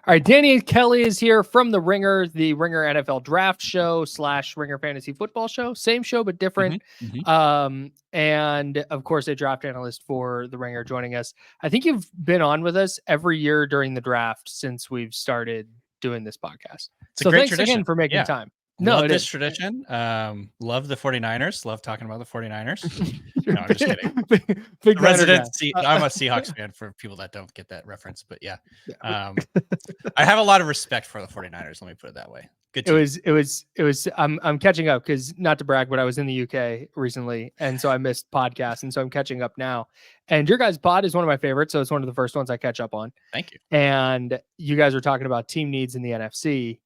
All right, Danny Kelly is here from the Ringer NFL Draft Show / Ringer Fantasy Football Show. Same show, but different. And of course, a draft analyst for the Ringer joining us. I think you've been on with us every year during the draft since we've started doing this podcast. So thanks tradition. Again for making time. No, love this tradition. Love the 49ers. Love talking about the 49ers. No, I'm just kidding. Big resident. I'm a Seahawks fan for people that don't get that reference, but yeah. I have a lot of respect for the 49ers. Let me put it that way. Good team. It was. I'm catching up because, not to brag, but I was in the UK recently, and so I missed podcasts, and so I'm catching up now. And your guys' pod is one of my favorites, so it's one of the first ones I catch up on. Thank you. And you guys were talking about team needs in the NFC.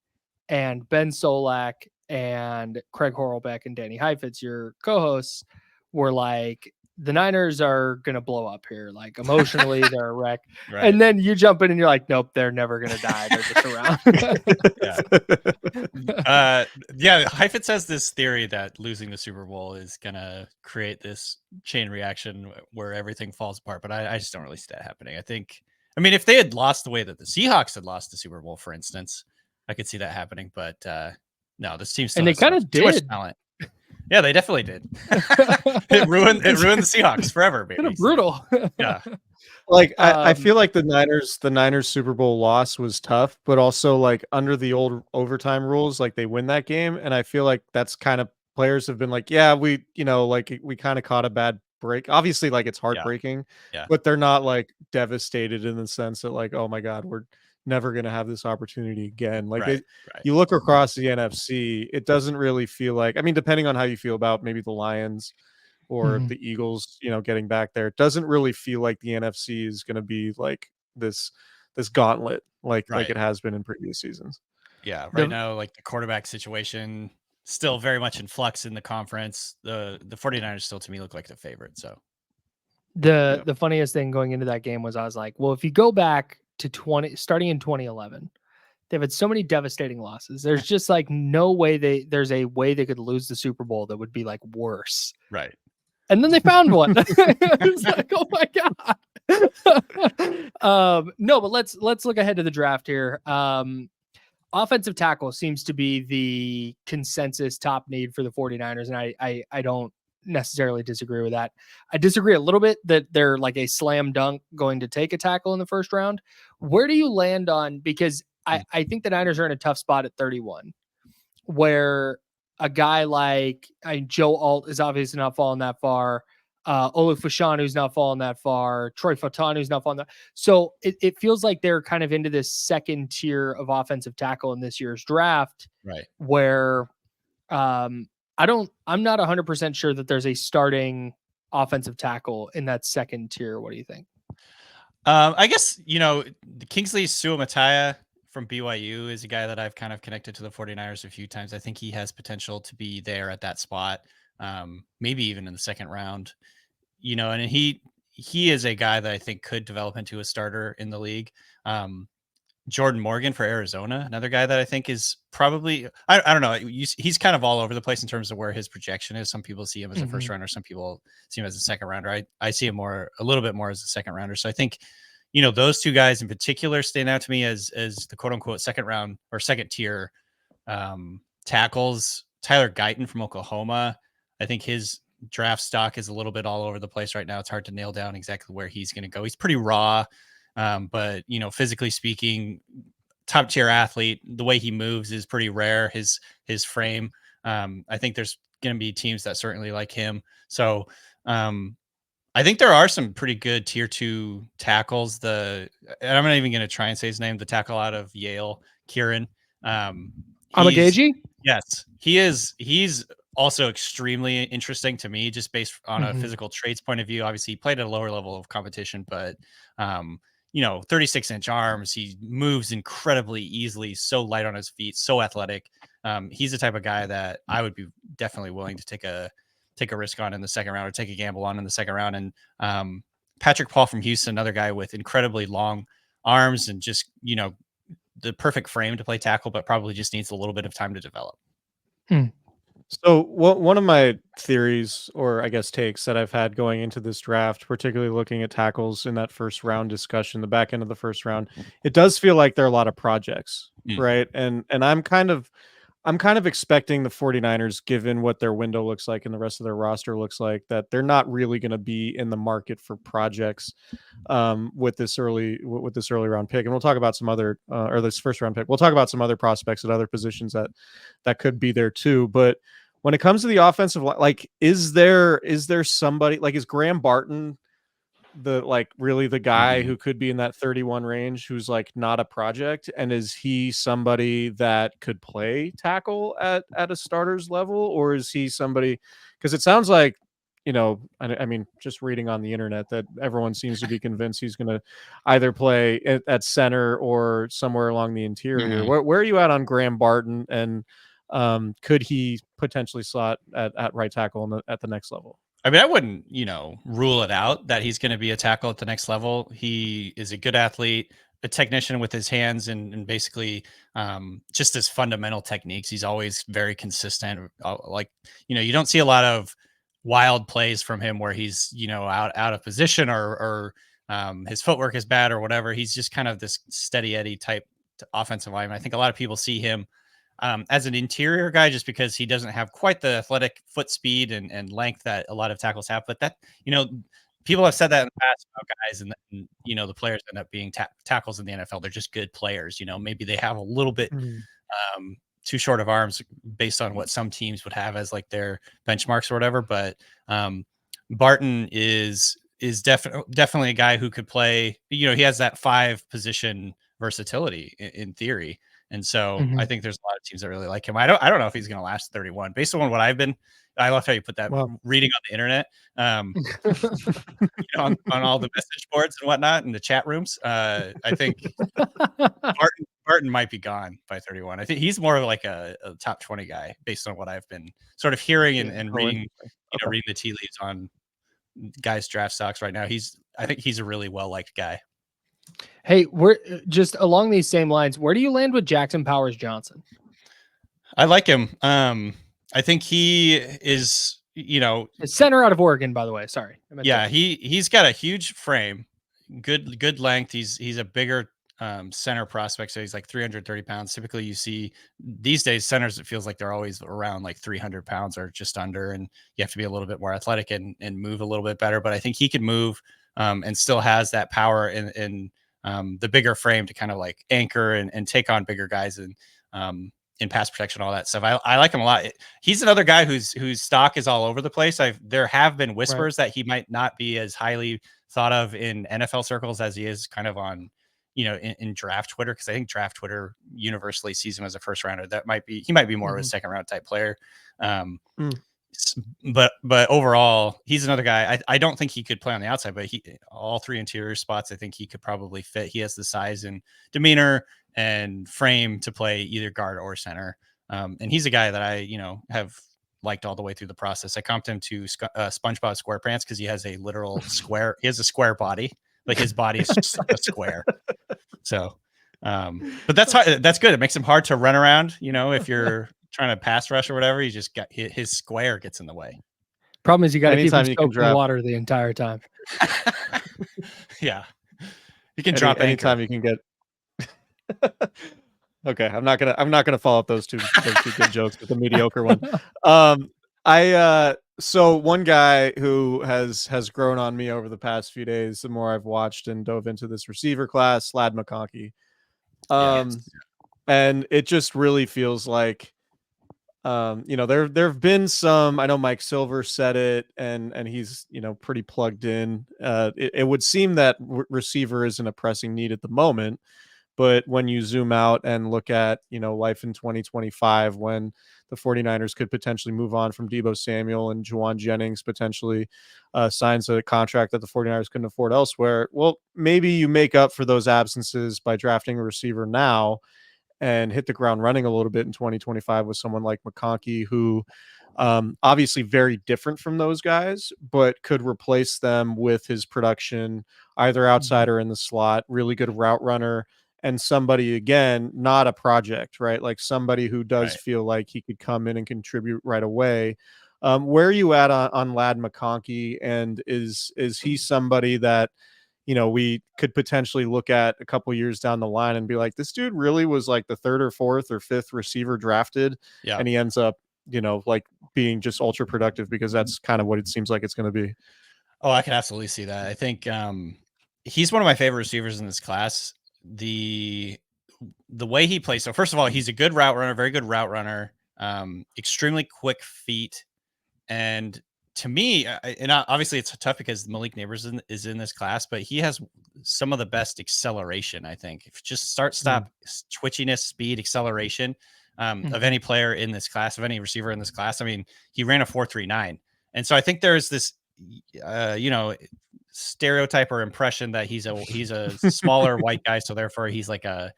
And Ben Solak and Craig Horlbeck and Danny Heifetz, your co-hosts, were like, the Niners are going to blow up here. Like, emotionally, they're a wreck. Right. And then you jump in and you're like, nope, they're never going to die. They're just around. Yeah, Heifetz has this theory that losing the Super Bowl is going to create this chain reaction where everything falls apart. But I just don't really see that happening. I mean, if they had lost the way that the Seahawks had lost the Super Bowl, for instance, I could see that happening, but no, this team still. And they kind of did. Too much talent. Yeah, they definitely did. It ruined the Seahawks forever, baby. Kind of brutal. Yeah. Like I feel like the Niners Super Bowl loss was tough, but also like under the old overtime rules, like they win that game, and I feel like that's kind of players have been like, yeah, we kind of caught a bad break. Obviously, like it's heartbreaking, but they're not like devastated in the sense that like, oh my God, we're never going to have this opportunity again. Like you look across the NFC, it doesn't really feel like, I mean, depending on how you feel about maybe the Lions or the Eagles, getting back there, it doesn't really feel like the NFC is going to be like this gauntlet like it has been in previous seasons. Yeah. Right now, like the quarterback situation still very much in flux in the conference. The 49ers still to me look like the favorite. So the funniest thing going into that game was I was like, well, if you go back to starting in 2011, they've had so many devastating losses. There's just like no way there's a way they could lose the Super Bowl that would be like worse. Right. And then they found one. It's like, oh my God. No, but let's look ahead to the draft here. Offensive tackle seems to be the consensus top need for the 49ers. And I don't necessarily disagree with that. I disagree a little bit that they're like a slam dunk going to take a tackle in the first round. Where do you land on? Because I think the Niners are in a tough spot at 31, where a guy like Joe Alt is obviously not falling that far. Olu Fashanu's not falling that far. Troy Fatanu's not falling that. So it feels like they're kind of into this second tier of offensive tackle in this year's draft, right? Where I'm not 100% sure that there's a starting offensive tackle in that second tier. What do you think? I guess, the Kingsley Suamataia from BYU is a guy that I've kind of connected to the 49ers a few times. I think he has potential to be there at that spot. Maybe even in the second round, and he is a guy that I think could develop into a starter in the league. Jordan Morgan for Arizona, another guy that I think is probably, I don't know. He's kind of all over the place in terms of where his projection is. Some people see him as a first rounder. Some people see him as a second rounder. I see him a little bit more as a second rounder. So I think, those two guys in particular stand out to me as the quote unquote second round or second tier tackles. Tyler Guyton from Oklahoma. I think his draft stock is a little bit all over the place right now. It's hard to nail down exactly where he's going to go. He's pretty raw. But physically speaking, top tier athlete, the way he moves is pretty rare. His frame. I think there's going to be teams that certainly like him. So, I think there are some pretty good tier 2 tackles. And I'm not even going to try and say his name, the tackle out of Yale, Kieran. Amageji? Yes, he is. He's also extremely interesting to me, just based on a physical traits point of view. Obviously, he played at a lower level of competition, but 36-inch arms. He moves incredibly easily, so light on his feet, so athletic. He's the type of guy that I would be definitely willing to take a risk on in the second round, or take a gamble on in the second round. And Patrick Paul from Houston, another guy with incredibly long arms and just, the perfect frame to play tackle, but probably just needs a little bit of time to develop. So one of my theories, or I guess takes that I've had going into this draft, particularly looking at tackles in that first round discussion, the back end of the first round, it does feel like there are a lot of projects, Mm. right? And I'm kind of expecting the 49ers, given what their window looks like and the rest of their roster looks like, that they're not really going to be in the market for projects with this early round pick. And we'll talk about some other or this first round pick. We'll talk about some other prospects at other positions that could be there too. But when it comes to the offensive, like, is there somebody like, is Graham Barton really the guy who could be in that 31 range who's like not a project, and is he somebody that could play tackle at a starter's level, or is he somebody, because it sounds like, I mean, just reading on the internet that everyone seems to be convinced he's going to either play at center or somewhere along the interior. Where are you at on Graham Barton, and could he potentially slot at right tackle at the next level? I mean, I wouldn't, rule it out that he's going to be a tackle at the next level. He is a good athlete, a technician with his hands, and basically just his fundamental techniques. He's always very consistent. You don't see a lot of wild plays from him where he's, out of position or his footwork is bad or whatever. He's just kind of this steady Eddie type offensive lineman. I think a lot of people see him as an interior guy, just because he doesn't have quite the athletic foot speed and length that a lot of tackles have. But that, people have said that in the past about guys, and then, the players end up being tackles in the NFL. They're just good players. Maybe they have a little bit too short of arms based on what some teams would have as like their benchmarks or whatever. But Barton is definitely a guy who could play. He has that 5 position versatility in theory. And so I think there's a lot of teams that really like him. I don't know if he's going to last 31 based on what I love how you put that reading on the internet, on all the message boards and whatnot in the chat rooms. I think Barton might be gone by 31. I think he's more of like a top 20 guy based on what I've been sort of hearing and reading, reading the tea leaves on guys' draft stocks right now. I think he's a really well-liked guy. Hey, we're just along these same lines. Where do you land with Jackson Powers Johnson? I like him. I think he is, a center out of Oregon, by the way. Sorry. Yeah, he's got a huge frame, good length. He's a bigger center prospect, so he's like 330 pounds. Typically, you see these days centers, it feels like they're always around like 300 pounds or just under, and you have to be a little bit more athletic and move a little bit better. But I think he can move and still has that power in the bigger frame to kind of like anchor and take on bigger guys and in pass protection, all that stuff. I like him a lot. He's another guy whose stock is all over the place. There have been whispers that he might not be as highly thought of in NFL circles as he is kind of on, in draft Twitter, because I think draft Twitter universally sees him as a first rounder. He might be more of a second round type player. But overall, he's another guy. I don't think he could play on the outside, but all 3 interior spots, I think he could probably fit. He has the size and demeanor and frame to play either guard or center. And he's a guy that I, have liked all the way through the process. I comped him to SpongeBob SquarePants because he has a literal square. He has a square body, like his body is just a square. So, but that's good. It makes him hard to run around. If you're trying to pass rush or whatever, you just got his square gets in the way. Problem is you got to keep him soaked in water the entire time. Yeah, you can drop anytime you can get. Okay, I'm not gonna follow up those two good jokes with a mediocre one. So one guy who has grown on me over the past few days, the more I've watched and dove into this receiver class, Ladd McConkey. And it just really feels like, there have been some. I know Mike Silver said it, and he's pretty plugged in. It would seem that receiver isn't a pressing need at the moment. But when you zoom out and look at, life in 2025, when the 49ers could potentially move on from Deebo Samuel and Juwan Jennings potentially signs a contract that the 49ers couldn't afford elsewhere, well, maybe you make up for those absences by drafting a receiver now and hit the ground running a little bit in 2025 with someone like McConkey, who obviously very different from those guys, but could replace them with his production either outside or in the slot, really good route runner, and somebody, again, not a project, right? Like somebody who does Right. feel like he could come in and contribute right away. Where are you at on Lad McConkey, and is he somebody that, we could potentially look at a couple years down the line and be like, this dude really was like the third or fourth or fifth receiver drafted, Yeah. and he ends up, like being just ultra productive, because that's kind of what it seems like it's going to be. Oh, I can absolutely see that. I think he's one of my favorite receivers in this class. The way he plays. So first of all, he's a good route runner, very good route runner, extremely quick feet. And to me, obviously it's tough because Malik Neighbors is in this class, but he has some of the best acceleration, I think. If just stop, twitchiness, speed, acceleration of any player in this class, of any receiver in this class. I mean, he ran a 4.39. And so I think there's this, stereotype or impression that he's a smaller white guy. So therefore he's like a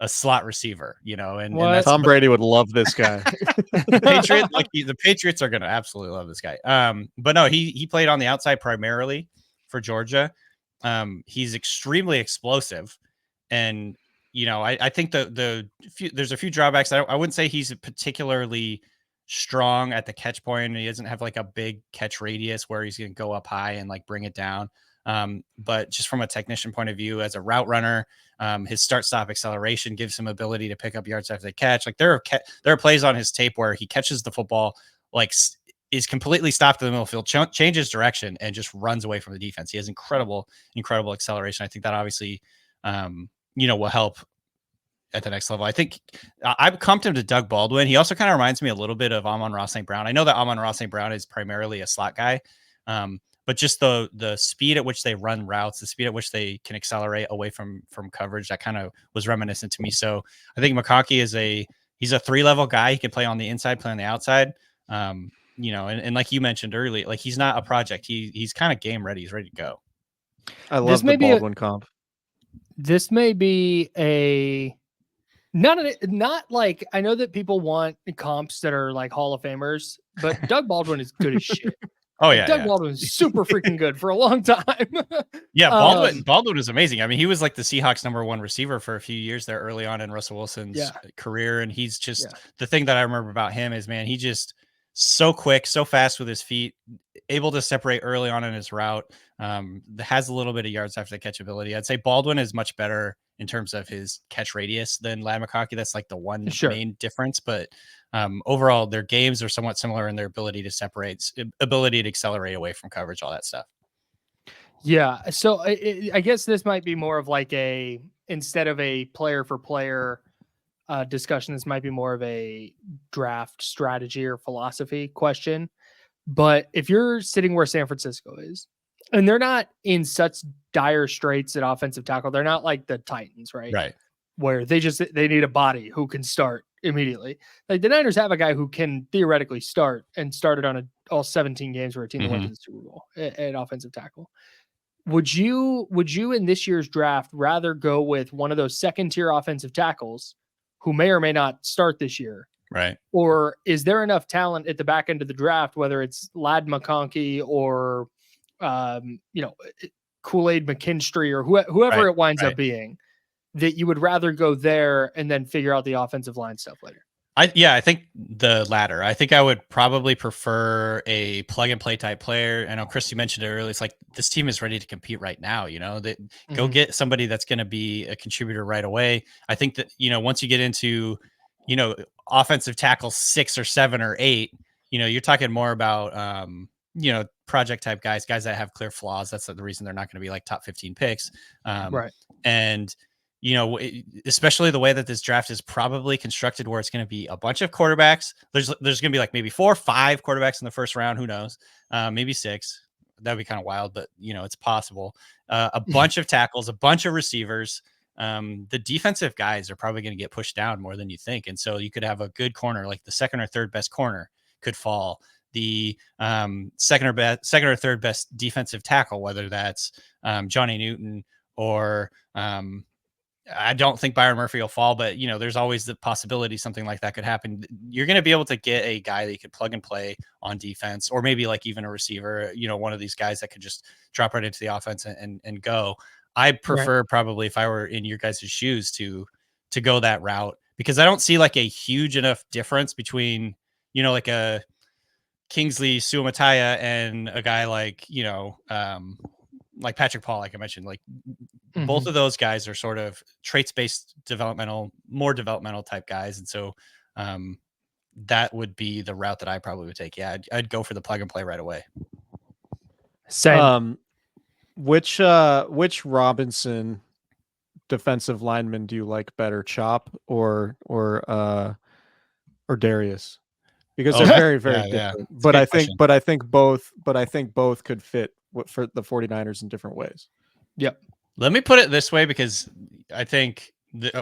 slot receiver, and that's Tom Brady would love this guy. the Patriots are going to absolutely love this guy. But no, he played on the outside primarily for Georgia. He's extremely explosive, and I think there's a few drawbacks. I wouldn't say he's particularly strong at the catch point. He doesn't have like a big catch radius where he's going to go up high and like bring it down. But just from a technician point of view, as a route runner, his start-stop acceleration gives him ability to pick up yards after the catch. Like there are plays on his tape where he catches the football, like is completely stopped in the middle of the field, changes direction, and just runs away from the defense. He has incredible acceleration. I think that obviously, will help at the next level. I think I've comped him to Doug Baldwin. He also kind of reminds me a little bit of Amon-Ra St. Brown. I know that Amon-Ra St. Brown is primarily a slot guy, but just the speed at which they run routes, the speed at which they can accelerate away from coverage, that kind of was reminiscent to me. So I think McConkey he's a 3-level guy. He can play on the inside, play on the outside. And like you mentioned earlier, like he's not a project. He's kind of game ready. He's ready to go. I love the Baldwin comp. This may be not like, I know that people want comps that are like Hall of Famers, but Doug Baldwin is good as shit. Oh yeah, Doug Baldwin is super freaking good for a long time. Yeah, Baldwin is amazing. I mean, he was like the Seahawks #1 receiver for a few years there early on in Russell Wilson's career, and he's just the thing that I remember about him is, man, he just so quick, so fast with his feet, able to separate early on in his route. Has a little bit of yards after the catch ability. I'd say Baldwin is much better in terms of his catch radius than Lad McConkey. That's like the one main difference, but overall their games are somewhat similar in their ability to separate, ability to accelerate away from coverage, all that stuff. Yeah. So I guess this might be more of like instead of a player for player discussion, this might be more of a draft strategy or philosophy question. But if you're sitting where San Francisco is, and they're not in such dire straits at offensive tackle, they're not like the Titans, right? Right. Where they need a body who can start immediately. Like the Niners have a guy who can theoretically start and started on all 17 games for a team that went to the Super Bowl at offensive tackle. Would you in this year's draft rather go with one of those second tier offensive tackles who may or may not start this year? Right. Or is there enough talent at the back end of the draft, whether it's Lad McConkey or Kool-Aid McKinstry or whoever it winds up being, that you would rather go there and then figure out the offensive line stuff later? I think the latter. I think I would probably prefer a plug and play type player. I know Chris, you mentioned it earlier. It's like this team is ready to compete right now. Go get somebody that's going to be a contributor right away. I think that, once you get into, offensive tackle 6 or 7 or 8, you're talking more about, project type guys that have clear flaws. That's the reason they're not going to be like top 15 picks. Right. And, especially the way that this draft is probably constructed, where it's going to be a bunch of quarterbacks. There's going to be like maybe 4 or 5 quarterbacks in the first round. Who knows? Maybe 6. That'd be kind of wild, but it's possible. A bunch of tackles, a bunch of receivers. The defensive guys are probably going to get pushed down more than you think. And so you could have a good corner, like the second or third best corner could fall. The second or third best defensive tackle, whether that's Johnny Newton or I don't think Byron Murphy will fall, but there's always the possibility something like that could happen. You're going to be able to get a guy that you could plug and play on defense, or maybe like even a receiver, one of these guys that could just drop right into the offense and go. I prefer probably, if I were in your guys' shoes, to go that route, because I don't see like a huge enough difference between, like a Kingsley Suamataya and a guy like, like Patrick Paul, like I mentioned. Like both of those guys are sort of traits-based more developmental type guys. And so that would be the route that I probably would take. Yeah, I'd go for the plug and play right away. Same. Which Robinson defensive lineman do you like better, Chop or Darius? Because they're very, very different. But I think both could fit for the 49ers in different ways. Yep. Let me put it this way, because I think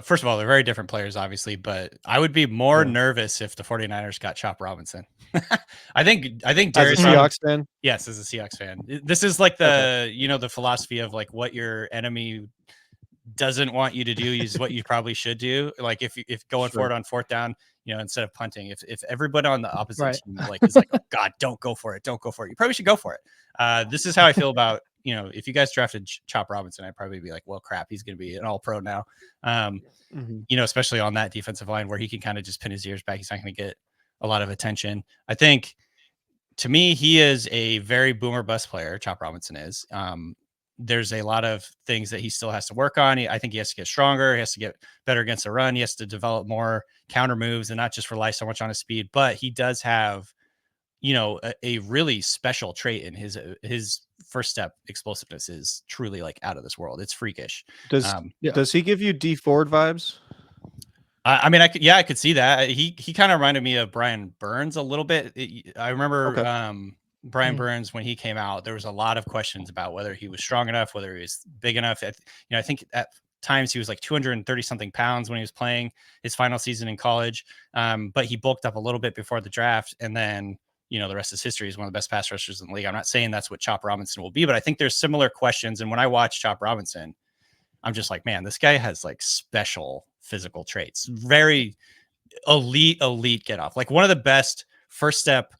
first of all, they're very different players, obviously, but I would be more nervous if the 49ers got Chop Robinson. I think Darius, as a Seahawks fan. Yes, as a Seahawks fan. This is like the the philosophy of like what your enemy doesn't want you to do is what you probably should do. Like if going for it on fourth down, instead of punting, if everybody on the opposite team like is like, oh God, don't go for it, you probably should go for it. This is how I feel about if you guys drafted Chop Robinson, I'd probably be like, well, crap, he's going to be an all pro now. Especially on that defensive line where he can kind of just pin his ears back. He's not going to get a lot of attention. I think, to me, he is a very boomer bust player. Chop Robinson is. There's a lot of things that he still has to work on. I think he has to get stronger. He has to get better against the run. He has to develop more counter moves and not just rely so much on his speed. But he does have, a really special trait in his first step explosiveness is truly like out of this world. It's freakish. Does he give you D Ford vibes? I mean, I could see that. He kind of reminded me of Brian Burns a little bit. I remember Brian Burns, when he came out, there was a lot of questions about whether he was strong enough, whether he was big enough. I think at times he was like 230 something pounds when he was playing his final season in college. But he bulked up a little bit before the draft, and then the rest is history. He's one of the best pass rushers in the league. I'm not saying that's what Chop Robinson will be, but I think there's similar questions. And when I watch Chop Robinson, I'm just like, man, this guy has like special physical traits, very elite get off, like one of the best first step,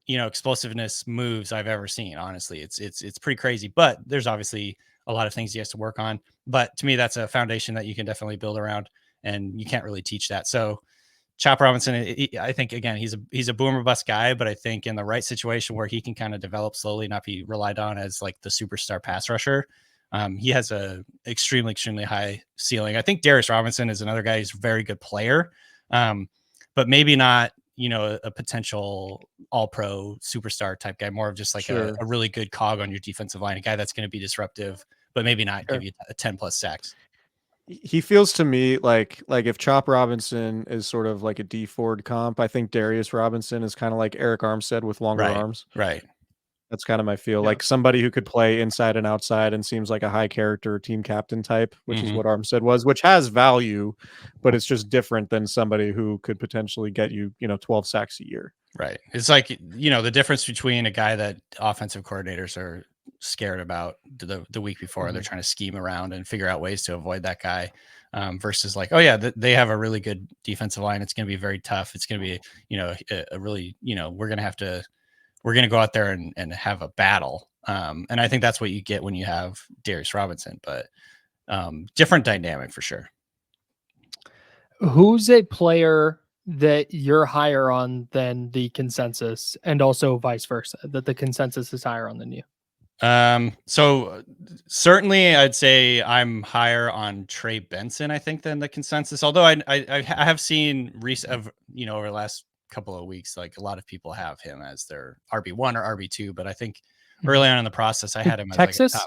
explosiveness moves I've ever seen. Honestly, it's pretty crazy, but there's obviously a lot of things he has to work on. But to me, that's a foundation that you can definitely build around, and you can't really teach that. So Chop Robinson, I think, again, he's a boomer bust guy, but I think in the right situation where he can kind of develop slowly, not be relied on as like the superstar pass rusher, he has a extremely high ceiling. I think Darius Robinson is another guy who's a very good player, but maybe not, a potential all-pro superstar type guy, more of just like a really good cog on your defensive line, a guy that's going to be disruptive, but maybe not give you a 10 plus sacks. He feels to me like if Chop Robinson is sort of like a D Ford comp, I think Darius Robinson is kind of like Eric Armstead with longer arms. Right. That's kind of my feel. Like somebody who could play inside and outside and seems like a high character team captain type, which is what Armstead was, which has value, but it's just different than somebody who could potentially get you, 12 sacks a year. Right. It's like, the difference between a guy that offensive coordinators are scared about the week before, they're trying to scheme around and figure out ways to avoid that guy, versus like, oh yeah, they have a really good defensive line. It's going to be very tough. It's going to be, a really, we're going to go out there and have a battle. And I think that's what you get when you have Darius Robinson, but different dynamic for sure. Who's a player that you're higher on than the consensus, and also vice versa, that the consensus is higher on than you? So certainly I'd say I'm higher on Trey Benson, I think, than the consensus. Although I have seen over the last couple of weeks, like a lot of people have him as their RB1 or RB2, but I think early on in the process, I had him as Texas. Like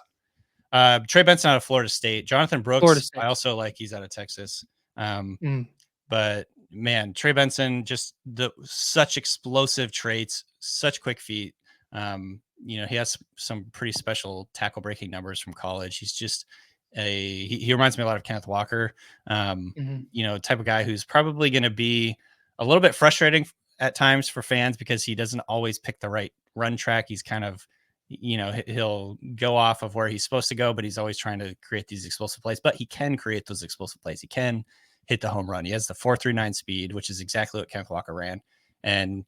a top. Trey Benson out of Florida State. Jonathan Brooks, I also like. He's out of Texas. But man, Trey Benson, just such explosive traits, such quick feet. He has some pretty special tackle breaking numbers from college. He's just he reminds me a lot of Kenneth Walker. Type of guy who's probably going to be a little bit frustrating at times for fans because he doesn't always pick the right run track. He's kind of, he'll go off of where he's supposed to go, but he's always trying to create these explosive plays. But he can create those explosive plays. He can hit the home run. He has the 4.39 speed, which is exactly what Kenneth Walker ran. And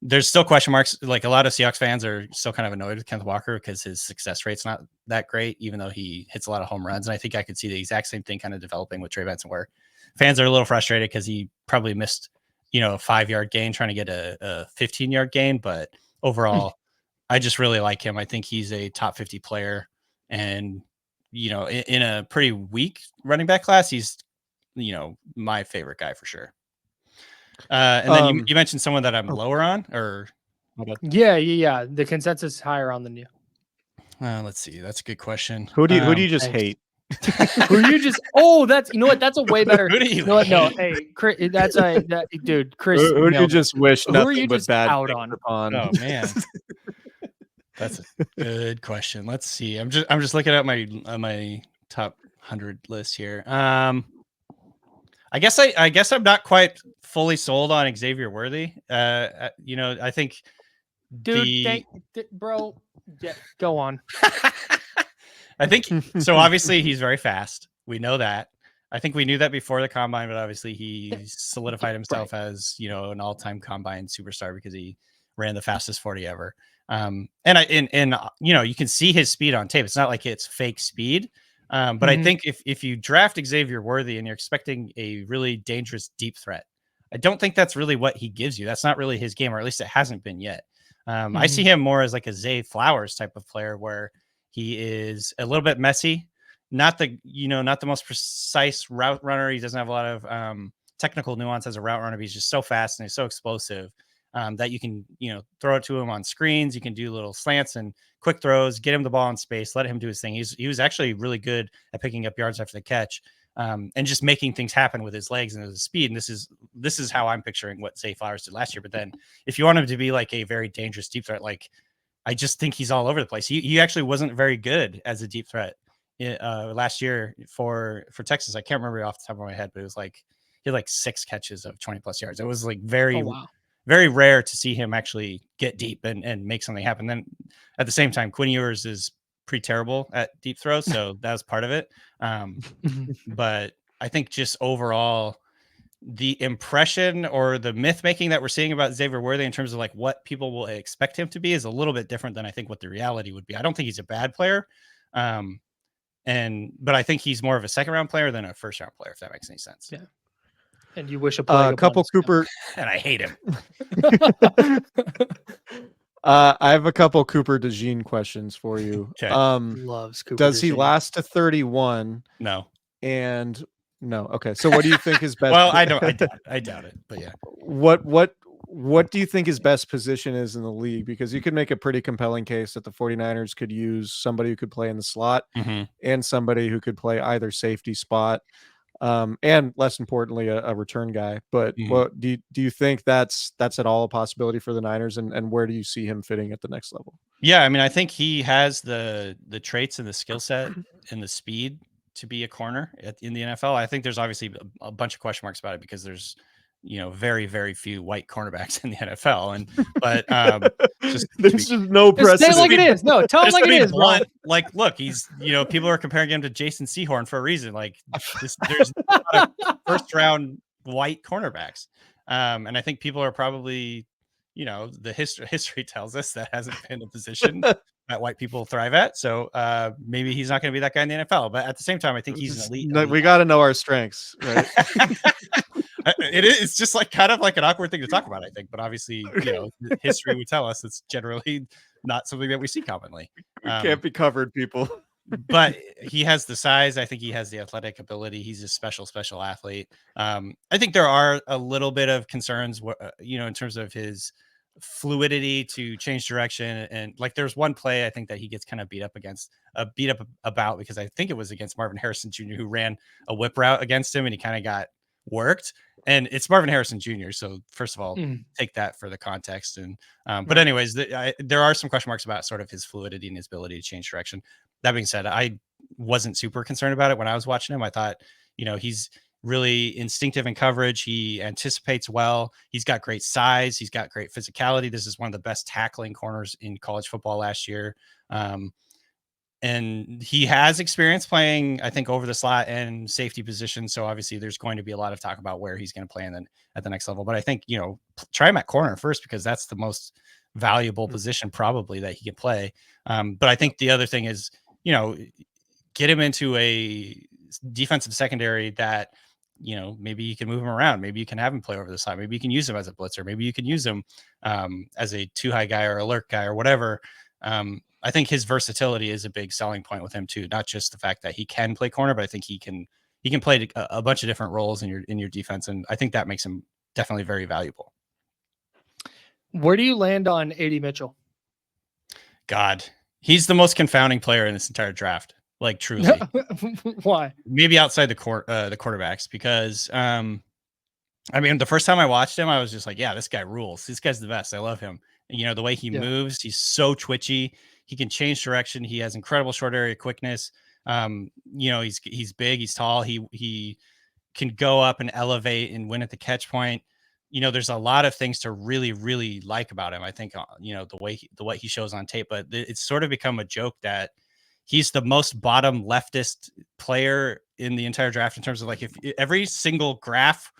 there's still question marks. Like a lot of Seahawks fans are still kind of annoyed with Kenneth Walker because his success rate's not that great, even though he hits a lot of home runs. And I think I could see the exact same thing kind of developing with Trey Benson, where fans are a little frustrated because he probably missed, a 5-yard gain trying to get a 15-yard gain. But overall, I just really like him. I think he's a top 50 player. And, in a pretty weak running back class, he's, my favorite guy for sure. And then you mentioned someone that I'm lower on, or Yeah. The consensus is higher on than you. let's see. That's a good question. Who do you just hate? Who you just? Oh, that's that's a way better. Who do you No, hate? hey, Chris, dude, Chris. Who do you just wish Who nothing are you but just bad out things on? upon? Oh man, that's a good question. Let's see. I'm just looking at my top 100 list here. I guess I'm not quite fully sold on Xavier Worthy. I think, Dude, bro, yeah, go on. I think so. Obviously, he's very fast. We know that. I think we knew that before the combine, but obviously he solidified himself as an all-time combine superstar because he ran the fastest 40 ever. And you can see his speed on tape. It's not like it's fake speed. But I think if you draft Xavier Worthy and you're expecting a really dangerous deep threat, I don't think that's really what he gives you. That's not really his game, or at least it hasn't been yet. I see him more as like a Zay Flowers type of player where he is a little bit messy, not the most precise route runner. He doesn't have a lot of technical nuance as a route runner, but he's just so fast and he's so explosive that you can, throw it to him on screens. You can do little slants and quick throws, get him the ball in space, let him do his thing. He was actually really good at picking up yards after the catch and just making things happen with his legs and his speed. And this is how I'm picturing what Zay Flowers did last year. But then if you want him to be like a very dangerous deep threat, like I just think he's all over the place. He actually wasn't very good as a deep threat last year for Texas. I can't remember off the top of my head, but it was like he had like 6 catches of 20 plus yards. It was like very rare to see him actually get deep and make something happen. Then at the same time, Quinn Ewers is pretty terrible at deep throws, so that was part of it. But I think just overall, the impression or the myth making that we're seeing about Xavier Worthy in terms of like what people will expect him to be is a little bit different than I think what the reality would be. I don't think he's a bad player. But I think he's more of a second round player than a first round player, if that makes any sense. Yeah. And you wish a couple Cooper and I hate him. I have a couple Cooper DeJean questions for you. Okay. Loves Cooper. Does he last to 31? No. And no. Okay. So what do you think his best? Well, I doubt it, but yeah. What do you think his best position is in the league? Because you could make a pretty compelling case that the 49ers could use somebody who could play in the slot and somebody who could play either safety spot. And less importantly, a return guy. But what do you think that's at all a possibility for the Niners, and where do you see him fitting at the next level? Yeah, I mean, I think he has the traits and the skill set and the speed to be a corner in the NFL. I think there's obviously a bunch of question marks about it because there's very, very few white cornerbacks in the NFL. But there's just no precedent. Say it like it is. No, tell him like it is. Blunt, like, look, he's people are comparing him to Jason Sehorn for a reason. Like, there's not a first round white cornerbacks, and I think people are probably, the history tells us that hasn't been a position that white people thrive at. So maybe he's not going to be that guy in the NFL. But at the same time, I think he's an elite. We got to know our strengths, right? It's just like kind of like an awkward thing to talk about, I think, but obviously, history would tell us it's generally not something that we see commonly. We can't be covered, people. But he has the size. I think he has the athletic ability. He's a special athlete. I think there are a little bit of concerns, in terms of his fluidity to change direction. And like, there's one play I think that he gets kind of beat up about because I think it was against Marvin Harrison Jr., who ran a whip route against him, and he kind of got worked. And it's Marvin Harrison Jr. So first of all, take that for the context. And but anyways, there are some question marks about sort of his fluidity and his ability to change direction. That being said, I wasn't super concerned about it when I was watching him. I thought, he's really instinctive in coverage. He anticipates well. He's got great size. He's got great physicality. This is one of the best tackling corners in college football last year. And he has experience playing, I think, over the slot and safety position. So obviously there's going to be a lot of talk about where he's going to play and then at the next level. But I think, try him at corner first, because that's the most valuable position probably that he can play. But I think the other thing is, get him into a defensive secondary that, maybe you can move him around. Maybe you can have him play over the side. Maybe you can use him as a blitzer. Maybe you can use him as a 2-high guy or alert guy or whatever. I think his versatility is a big selling point with him too. Not just the fact that he can play corner, but I think he can play a bunch of different roles in your defense. And I think that makes him definitely very valuable. Where do you land on AD Mitchell? God, he's the most confounding player in this entire draft. Like, truly. Why? Maybe outside the quarterbacks, because the first time I watched him, I was just like, yeah, this guy rules. This guy's the best. I love him. The way he moves, he's so twitchy. He can change direction. He has incredible short area quickness. He's big, he's tall. He can go up and elevate and win at the catch point. There's a lot of things to really, really like about him. I think, what he shows on tape, but it's sort of become a joke that he's the most bottom leftist player in the entire draft in terms of, like, if every single graph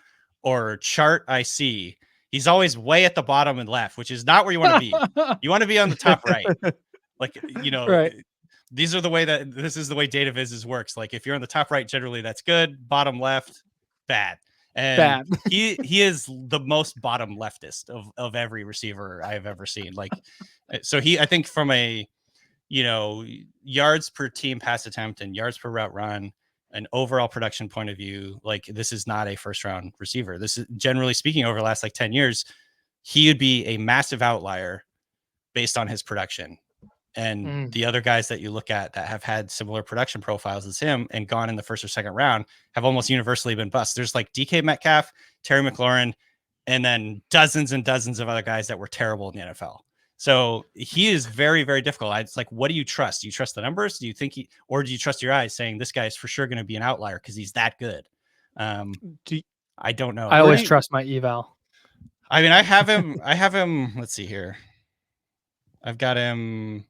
or chart I see, he's always way at the bottom and left, which is not where you want to be. You want to be on the top right. Like, right. This is the way data viz works. Like, if you're on the top right, generally that's good. Bottom left, bad. And he is the most bottom leftist of every receiver I have ever seen. Like, so I think from a, yards per team pass attempt and yards per route run, an overall production point of view, like, this is not a first round receiver. This is, generally speaking, over the last 10 years, he would be a massive outlier based on his production. And the other guys that you look at that have had similar production profiles as him and gone in the first or second round have almost universally been busts. There's like DK Metcalf, Terry McLaurin, and then dozens and dozens of other guys that were terrible in the NFL. So he is very, very difficult. It's like, what do you trust? Do you trust the numbers? Do you think or do you trust your eyes saying this guy is for sure going to be an outlier because he's that good? I don't know. I always trust my eval. I have him. Let's see here. I've got him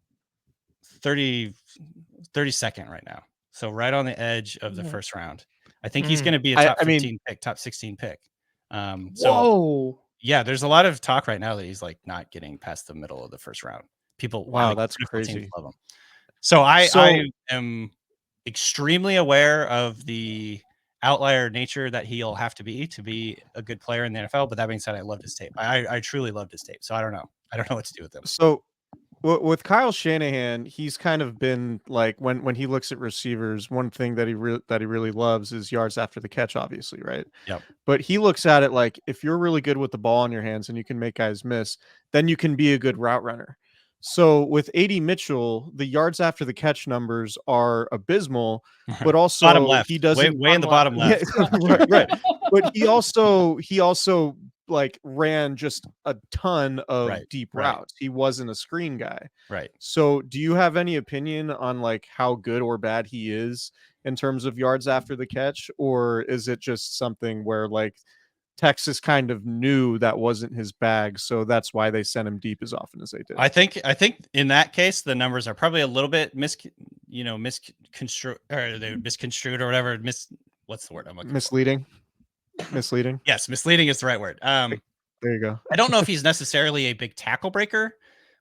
32nd right now. So right on the edge of the first round. I think he's going to be a top 15 pick, top 16 pick. Whoa. Yeah, there's a lot of talk right now that he's like not getting past the middle of the first round. People, wow, that's crazy. Love him. So I am extremely aware of the outlier nature that he'll have to be a good player in the NFL. But that being said, I loved his tape. I truly loved his tape. So I don't know what to do with him. So with Kyle Shanahan, he's kind of been like, when he looks at receivers, one thing that he really loves is yards after the catch, obviously, right? Yep. But he looks at it like, if you're really good with the ball in your hands and you can make guys miss, then you can be a good route runner. So with AD Mitchell, the yards after the catch numbers are abysmal, but also bottom left. He doesn't way in the bottom left. Yeah, right. But he also like ran just a ton of deep routes. He wasn't a screen guy. Right. So do you have any opinion on like how good or bad he is in terms of yards after the catch? Or is it just something where like Texas kind of knew that wasn't his bag, so that's why they sent him deep as often as they did? I think in that case, the numbers are probably a little bit misconstrued, or they misconstrued or whatever. What's the word I'm looking misleading? For? Misleading. Yes, misleading is the right word. There you go. I don't know if he's necessarily a big tackle breaker,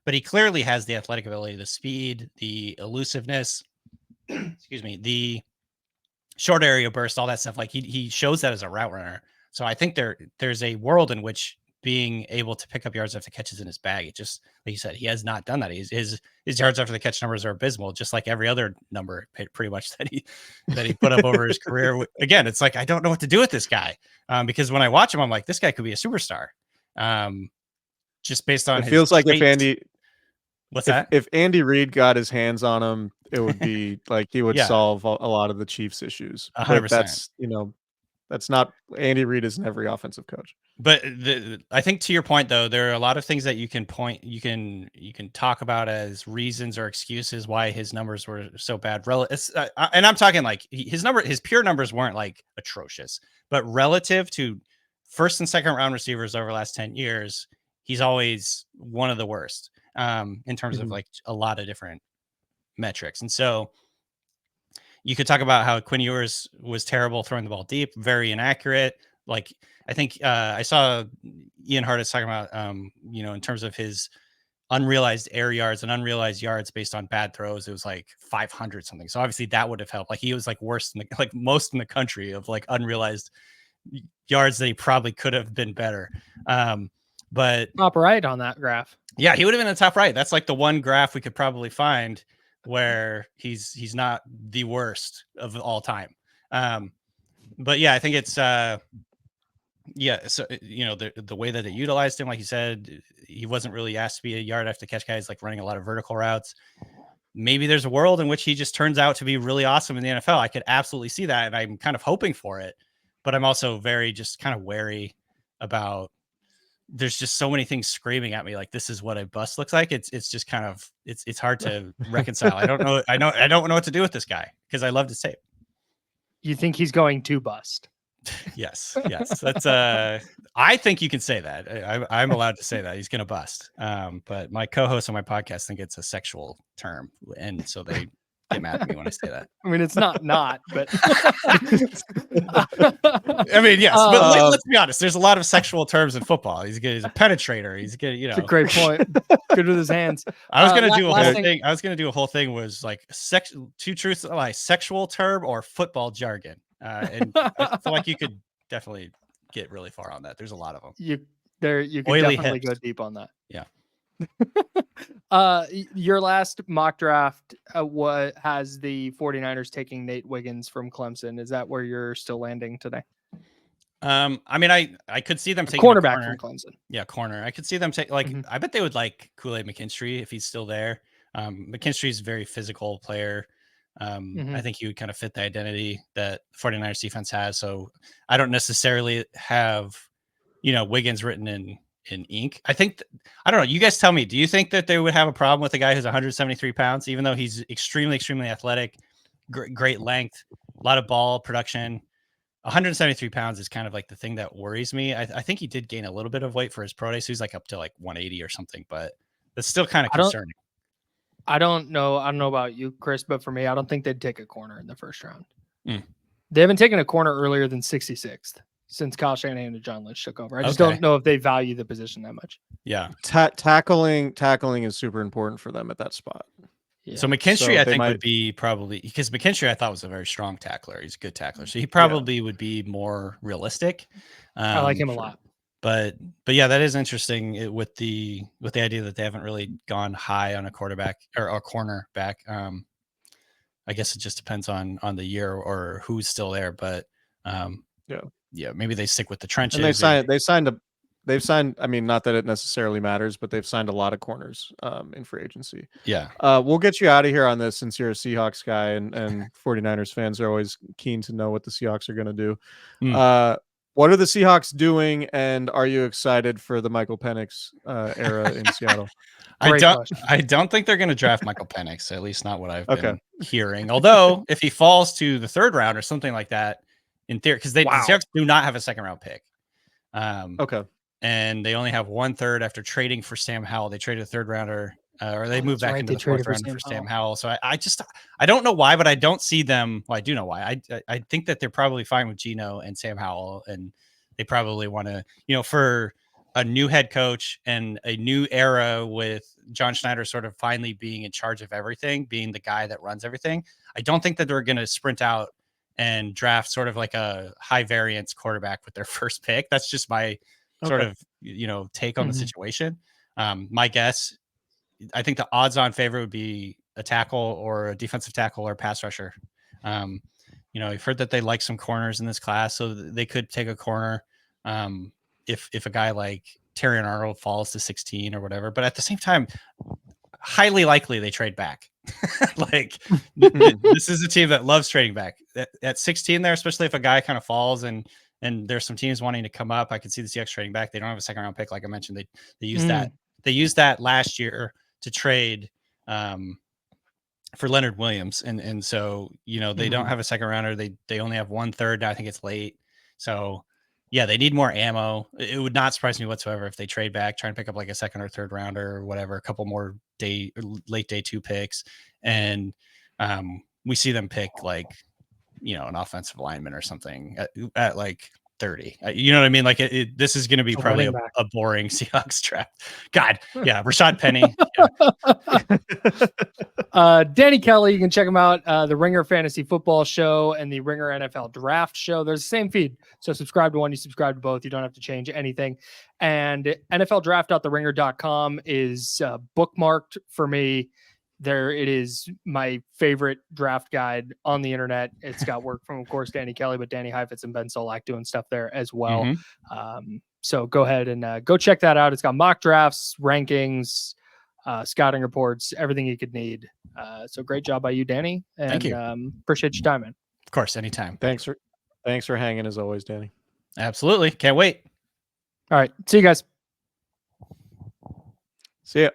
but he clearly has the athletic ability, the speed, the elusiveness, excuse me, the short area burst, all that stuff. Like he shows that as a route runner. So I think there's a world in which being able to pick up yards after the catch is in his bag. It just, like you said, he has not done that. His yards after the catch numbers are abysmal, just like every other number pretty much that he put up over his career. Again, it's like, I don't know what to do with this guy, because when I watch him, I'm like, this guy could be a superstar. Just based on it feels like traits. If Andy, that? If Andy Reid got his hands on him, it would be like he would solve a lot of the Chiefs' issues. 100%. That's that's not, Andy Reid isn't every offensive coach. But I think to your point, though, there are a lot of things that you can talk about as reasons or excuses why his numbers were so bad. And I'm talking like his pure numbers weren't like atrocious, but relative to first and second round receivers over the last 10 years, he's always one of the worst in terms of like a lot of different metrics. And so you could talk about how Quinn Ewers was terrible throwing the ball deep, very inaccurate. Like, I think I saw Ian Hartis talking about, in terms of his unrealized air yards and unrealized yards based on bad throws, it was like 500 something. So obviously that would have helped. Like, he was like worse than like most in the country of like unrealized yards that he probably could have been better. But top right on that graph. Yeah, he would have been in the top right. That's like the one graph we could probably find where he's not the worst of all time. But yeah, I think it's so the way that it utilized him, like you said, he wasn't really asked to be a yard after catch guy. He's like running a lot of vertical routes. Maybe there's a world in which he just turns out to be really awesome in the NFL. I could absolutely see that, and I'm kind of hoping for it. But I'm also very just kind of wary about. There's just so many things screaming at me like this is what a bust looks like. It's just kind of it's hard to reconcile. I don't know what to do with this guy because I love his tape. You think he's going to bust? Yes. That's I think you can say that. I'm allowed to say that he's going to bust. But my co-hosts on my podcast think it's a sexual term, and so they get mad at me when I say that. I mean, it's not, but I mean, yes, but let's be honest. There's a lot of sexual terms in football. He's good. He's a penetrator. He's good. It's a great point. Good with his hands. I was gonna do a whole thing. I was gonna do a whole thing was like two truths, like sexual term or football jargon. And I feel like you could definitely get really far on that. There's a lot of them. You can definitely go deep on that. Yeah. Your last mock draft what has the 49ers taking Nate Wiggins from Clemson? Is that where you're still landing today? I mean, I could see them taking cornerback from Clemson. Yeah, corner. I could see them take I bet they would like Kool-Aid McKinstry if he's still there. McKinstry's a very physical player. I think he would kind of fit the identity that 49ers defense has. So I don't necessarily have, Wiggins written in ink. I think, I don't know. You guys tell me, do you think that they would have a problem with a guy who's 173 pounds, even though he's extremely, extremely athletic, great length, a lot of ball production? 173 pounds is kind of like the thing that worries me. I think he did gain a little bit of weight for his pro day. So he's like up to like 180 or something, but that's still kind of concerning. I don't know about you, Chris, but for me, I don't think they'd take a corner in the first round. They haven't taken a corner earlier than 66th since Kyle Shanahan and John Lynch took over. I just don't know if they value the position that much. Yeah. Tackling is super important for them at that spot. Yeah. So McKinstry, I think, would be probably, because McKinstry I thought was a very strong tackler. He's a good tackler. So he probably would be more realistic. I like him a lot. But yeah, that is interesting with the idea that they haven't really gone high on a quarterback or a cornerback. I guess it just depends on the year or who's still there. But maybe they stick with the trenches. And they've signed. I mean, not that it necessarily matters, but they've signed a lot of corners in free agency. Yeah. We'll get you out of here on this since you're a Seahawks guy and 49ers fans are always keen to know what the Seahawks are going to do. What are the Seahawks doing, and are you excited for the Michael Penix era in Seattle? I don't think they're going to draft Michael Penix, at least not what I've been hearing. Although, if he falls to the third round or something like that, in theory, because the Seahawks do not have a second round pick. And they only have 1/3 after trading for Sam Howell. They traded a third rounder, or they moved back into the fourth round for Sam Howell. So I don't know why, but I don't see them. Well, I do know why. I think that they're probably fine with Geno and Sam Howell, and they probably want to, for a new head coach and a new era with John Schneider sort of finally being in charge of everything, being the guy that runs everything. I don't think that they're going to sprint out and draft sort of like a high variance quarterback with their first pick. That's just my sort of, take on the situation. My guess, I think the odds on favorite would be a tackle or a defensive tackle or pass rusher. You've heard that they like some corners in this class, so they could take a corner. If a guy like Terrion Arnold falls to 16 or whatever, but at the same time, highly likely they trade back. This is a team that loves trading back at 16 there, especially if a guy kind of falls and there's some teams wanting to come up. I could see the Seahawks trading back. They don't have a second round pick. Like I mentioned, they used that. They used that last year to trade for Leonard Williams. And so, they don't have a second rounder. They only have 1/3. Now I think it's late. So yeah, they need more ammo. It would not surprise me whatsoever if they trade back, try and pick up like a second or third rounder or whatever, a couple more late day 2 picks, and we see them pick like, an offensive lineman or something at like 30. You know what I mean? Like this is going to be probably a boring Seahawks draft. God, yeah, Rashad Penny. Yeah. Danny Kelly, you can check him out. The Ringer Fantasy Football Show and the Ringer NFL Draft Show. There's the same feed. So subscribe to one, you subscribe to both. You don't have to change anything. And NFLDraft.theringer.com is bookmarked for me. There it is, my favorite draft guide on the internet. It's got work from, of course, Danny Kelly, but Danny Heifetz and Ben Solak doing stuff there as well. Mm-hmm. So go ahead and go check that out. It's got mock drafts, rankings, scouting reports, everything you could need. So great job by you, Danny. And, thank you. Appreciate your time, man. Of course, anytime. Thanks for hanging as always, Danny. Absolutely. Can't wait. All right. See you guys. See ya.